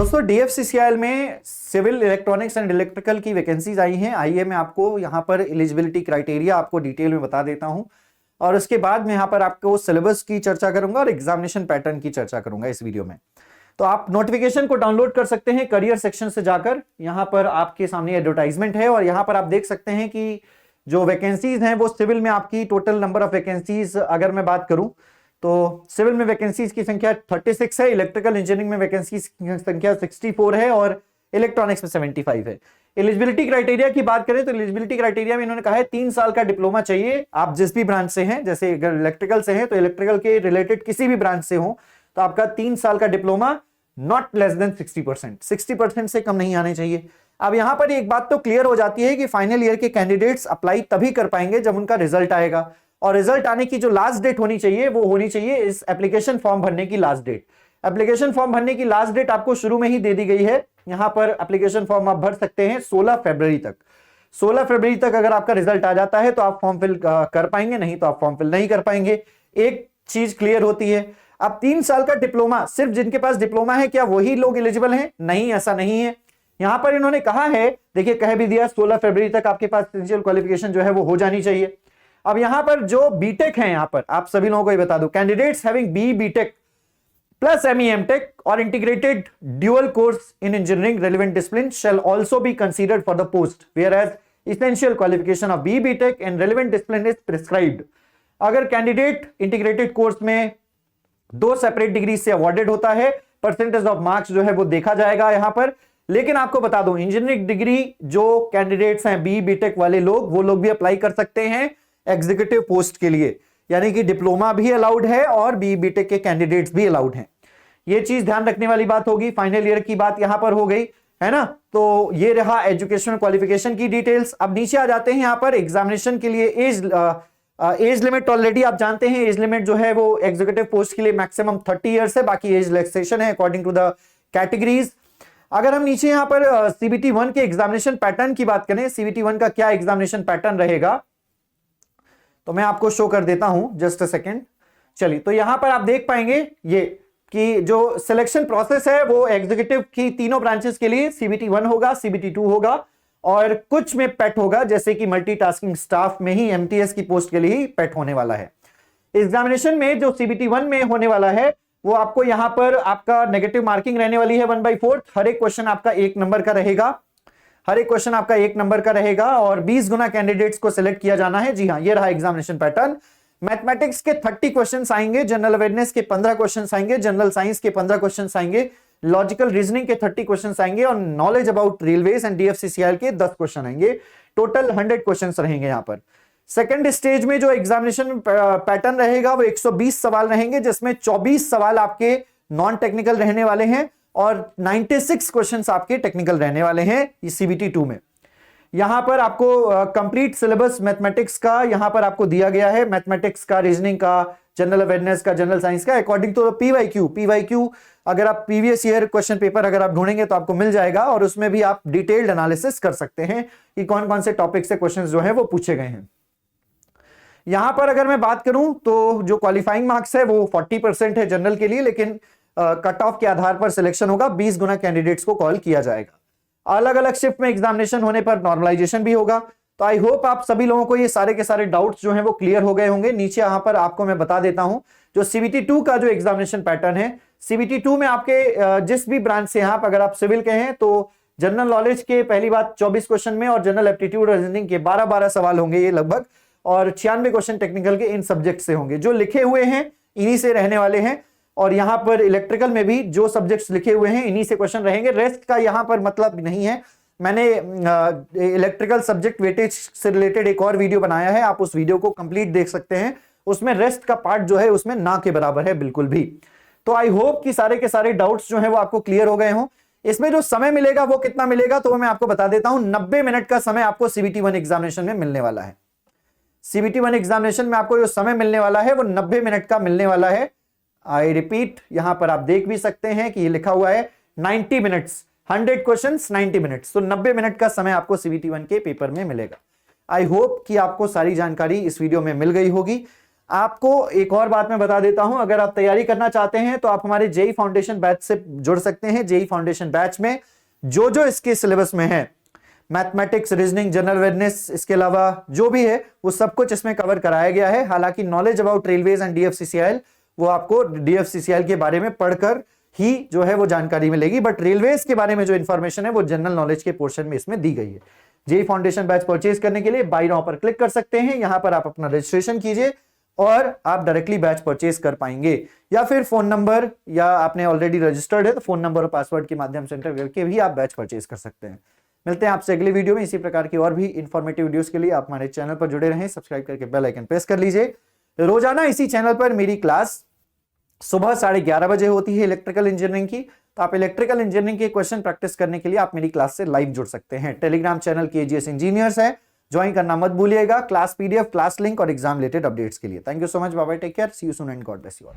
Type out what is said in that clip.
दोस्तों DFCCIL में civil electronics and electrical की वैकेंसीज आई हैं। आइए मैं आपको यहाँ पर एलिजिबिलिटी क्राइटेरिया आपको डिटेल में बता देता हूँ और उसके बाद मैं यहाँ पर आपको सिलेबस की चर्चा करूंगा और एग्जामिनेशन पैटर्न की चर्चा करूंगा इस वीडियो में। तो आप नोटिफिकेशन को डाउनलोड कर सकते हैं करियर सेक्शन से जाकर। यहाँ पर आपके सामने एडवर्टाइजमेंट है और यहाँ पर आप देख सकते हैं कि जो वैकेंसीज हैं वो सिविल में आपकी टोटल नंबर ऑफ वैकेंसीज अगर मैं बात करूं तो सिविल में वैकेंसीज की संख्या 36 है, इलेक्ट्रिकल इंजीनियरिंग में वैकेंसीज की संख्या 64 है और इलेक्ट्रॉनिक्स में 75 है। एलिजिबिलिटी क्राइटेरिया की बात करें तो एलिजिबिलिटी क्राइटेरिया में इन्होंने कहा है 3 साल का डिप्लोमा चाहिए। आप जिस भी ब्रांच से हैं, जैसे अगर इलेक्ट्रिकल से हैं तो इलेक्ट्रिकल के रिलेटेड किसी भी ब्रांच से हो तो आपका 3 साल का डिप्लोमा नॉट लेस देन 60% से कम नहीं आने चाहिए। अब यहां पर एक बात तो क्लियर हो जाती है कि फाइनल ईयर के कैंडिडेट्स अप्लाई तभी कर पाएंगे जब उनका रिजल्ट आएगा और रिजल्ट आने की जो लास्ट डेट होनी चाहिए वो होनी चाहिए इस एप्लीकेशन फॉर्म भरने की लास्ट डेट। एप्लीकेशन फॉर्म भरने की लास्ट डेट आपको शुरू में ही दे दी गई है। यहां पर एप्लीकेशन फॉर्म आप भर सकते हैं 16 फरवरी तक। 16 फरवरी तक अगर आपका रिजल्ट आ जाता है तो आप फॉर्म फिल कर पाएंगे, नहीं तो आप फॉर्म फिल नहीं कर पाएंगे। एक चीज क्लियर होती है, अब 3 साल का डिप्लोमा सिर्फ जिनके पास डिप्लोमा है क्या वही लोग एलिजिबल हैं? नहीं, ऐसा नहीं है। यहां पर इन्होंने कहा है, देखिए कह भी दिया 16 फरवरी तक आपके पास एसेंशियल क्वालिफिकेशन जो है वो हो जानी चाहिए। अब यहां पर जो बीटेक है, यहां पर आप सभी लोगों को ये बता दूं, candidates having BTech plus ME MTech और integrated dual course in engineering relevant discipline shall also be considered for the post whereas essential qualification of BTech and relevant discipline is prescribed. अगर candidate integrated course में 2 separate degree से awarded होता है, percentage of marks जो है वो देखा जाएगा यहां पर। लेकिन आपको बता दूं, इंजीनियरिंग डिग्री जो कैंडिडेट्स हैं बीटेक वाले लोग, वो लोग भी अप्लाई कर सकते हैं एग्जीक्यूटिव पोस्ट के लिए, यानी कि डिप्लोमा भी अलाउड है और बीटेक के कैंडिडेट्स भी अलाउड हैं। ये चीज ध्यान रखने वाली बात होगी। फाइनल ईयर की बात यहां पर हो गई है ना। तो ये रहा एजुकेशनल क्वालिफिकेशन की डिटेल्स। अब नीचे आ जाते हैं यहां पर एग्जामिनेशन के लिए एज लिमिट। ऑलरेडी आप जानते हैं एज लिमिट जो है वो एग्जीक्यूटिव पोस्ट के लिए मैक्सिमम 30 इयर्स है, बाकी एज रिलैक्सेशन है अकॉर्डिंग टू द कैटेगरीज। अगर हम नीचे यहां पर CBT 1 के एग्जामिनेशन पैटर्न की बात करें, CBT 1 का क्या एग्जामिनेशन पैटर्न रहेगा तो मैं आपको शो कर देता हूं, जस्ट अ सेकेंड। चलिए, तो यहां पर आप देख पाएंगे ये कि जो सिलेक्शन प्रोसेस है वो एग्जीक्यूटिव की तीनों ब्रांचेस के लिए CBT 1 होगा, CBT 2 होगा और कुछ में पेट होगा, जैसे कि मल्टीटास्किंग स्टाफ में ही MTS की पोस्ट के लिए ही पेट होने वाला है। एग्जामिनेशन में जो CBT 1 में होने वाला है वो आपको यहां पर आपका नेगेटिव मार्किंग रहने वाली है 1/4। हर एक क्वेश्चन आपका 1 नंबर का रहेगा, हर एक क्वेश्चन आपका 1 नंबर का रहेगा और 20 गुना कैंडिडेट्स को सिलेक्ट किया जाना है। जी हां, ये रहा एग्जामिनेशन पैटर्न। मैथमेटिक्स के 30 क्वेश्चंस आएंगे, जनरल अवेयरनेस के 15 क्वेश्चंस आएंगे, जनरल साइंस के 15 क्वेश्चंस आएंगे, लॉजिकल रीजनिंग के 30 क्वेश्चंस आएंगे और knowledge about railways and DFCCIL के 10 क्वेश्चन आएंगे। टोटल 100 क्वेश्चंस रहेंगे यहां पर। सेकंड स्टेज में जो एग्जामिनेशन पैटर्न रहेगा वो 120 सवाल रहेंगे, जिसमें 24 सवाल आपके नॉन टेक्निकल रहने वाले हैं और 96 क्वेश्चंस आपके टेक्निकल रहने वाले हैं ये CBT 2 में। यहां पर आपको कंप्लीट सिलेबस मैथमेटिक्स का यहां पर आपको दिया गया है, मैथमेटिक्स का, रीजनिंग का, जनरल अवेयरनेस का, जनरल साइंस का, अकॉर्डिंग टू PYQ। अगर आप प्रीवियस ईयर क्वेश्चन पेपर अगर आप ढूंढेंगे तो आपको मिल जाएगा और उसमें भी आप डिटेल्ड एनालिसिस कर सकते हैं कि कौन कौन से टॉपिक से क्वेश्चन जो है वो पूछे गए हैं। यहां पर अगर मैं बात करूं तो जो क्वालिफाइंग मार्क्स है वो 40% है जनरल के लिए, लेकिन कट ऑफ के आधार पर सिलेक्शन होगा, 20 गुना कैंडिडेट्स को कॉल किया जाएगा। अलग अलग शिफ्ट में एग्जामिनेशन होने पर नॉर्मलाइजेशन भी होगा। तो आई होप आप सभी लोगों को ये सारे के सारे डाउट्स जो हैं वो क्लियर हो गए होंगे। नीचे यहां पर आपको मैं बता देता हूं जो CBT 2 का जो एग्जामिनेशन पैटर्न है। CBT 2 में आपके जिस भी ब्रांच से यहां पर अगर आप सिविल के हैं तो जनरल नॉलेज के पहली बात 24 क्वेश्चन में और जनरल एप्टीट्यूड रीजनिंग के 12 सवाल होंगे ये लगभग, और 96 क्वेश्चन टेक्निकल के इन सब्जेक्ट से होंगे। जो लिखे हुए हैं इन्हीं से रहने वाले हैं और यहां पर इलेक्ट्रिकल में भी जो सब्जेक्ट्स लिखे हुए हैं इन्हीं से क्वेश्चन रहेंगे। रेस्ट का यहां पर मतलब नहीं है। मैंने इलेक्ट्रिकल सब्जेक्ट वेटेज से रिलेटेड एक और वीडियो बनाया है, आप उस वीडियो को कंप्लीट देख सकते हैं। उसमें रेस्ट का पार्ट जो है उसमें ना के बराबर है बिल्कुल भी। तो आई होप कि सारे के सारे डाउट्स जो है वो आपको क्लियर हो गए हों। इसमें जो समय मिलेगा वो कितना मिलेगा तो मैं आपको बता देता हूं। 90 मिनट का समय आपको CBT 1 एग्जामिनेशन में मिलने वाला है। CBT 1 एग्जामिनेशन में आपको जो समय मिलने वाला है वो 90 मिनट का मिलने वाला है। आई रिपीट, यहां पर आप देख भी सकते हैं कि ये लिखा हुआ है 90 मिनट्स, 100 क्वेश्चंस 90 मिनट्स। तो 90 मिनट का समय आपको CBT 1 के पेपर में मिलेगा। आई होप कि आपको सारी जानकारी इस वीडियो में मिल गई होगी। आपको एक और बात मैं बता देता हूं, अगर आप तैयारी करना चाहते हैं तो आप हमारे जेई फाउंडेशन बैच से जुड़ सकते हैं। जेई फाउंडेशन बैच में जो इसके सिलेबस में है, मैथमेटिक्स, रीजनिंग, जनरल अवेयरनेस, इसके अलावा जो भी है वो सब कुछ इसमें कवर कराया गया है। हालांकि knowledge about railways and DFCCIL वो आपको डीएफसीसीआईएल के बारे में पढ़कर ही जो है वो जानकारी मिलेगी, बट रेलवेज के बारे में जो इंफॉर्मेशन है वो जनरल नॉलेज के पोर्शन में इसमें दी गई है। जेई फाउंडेशन बैच परचेज करने के लिए बाय नाउ पर क्लिक कर सकते हैं। यहां पर आप अपना रजिस्ट्रेशन कीजिए और आप डायरेक्टली बैच परचेज कर पाएंगे, या फिर फोन नंबर, या आपने ऑलरेडी रजिस्टर्ड है तो फोन नंबर और पासवर्ड के माध्यम से एंटर करके भी आप बैच परचेज कर सकते हैं। मिलते हैं आपसे अगली वीडियो में इसी प्रकार की और भी इंफॉर्मेटिव वीडियोस के लिए। आप हमारे चैनल पर जुड़े रहें, सब्सक्राइब करके बेल आइकन प्रेस कर लीजिए। रोजाना इसी चैनल पर मेरी क्लास सुबह 11:30 बजे होती है इलेक्ट्रिकल इंजीनियरिंग की। तो आप इलेक्ट्रिकल इंजीनियरिंग के क्वेश्चन प्रैक्टिस करने के लिए आप मेरी क्लास से लाइव जुड़ सकते हैं। टेलीग्राम चैनल केजीएस इंजीनियर्स है, ज्वाइन करना मत भूलिएगा। क्लास पीडीएफ, क्लास लिंक और एग्जाम रिलेटेड अपडेट्स के लिए। Thank you so much, bye bye, take care, see you soon and God bless you all.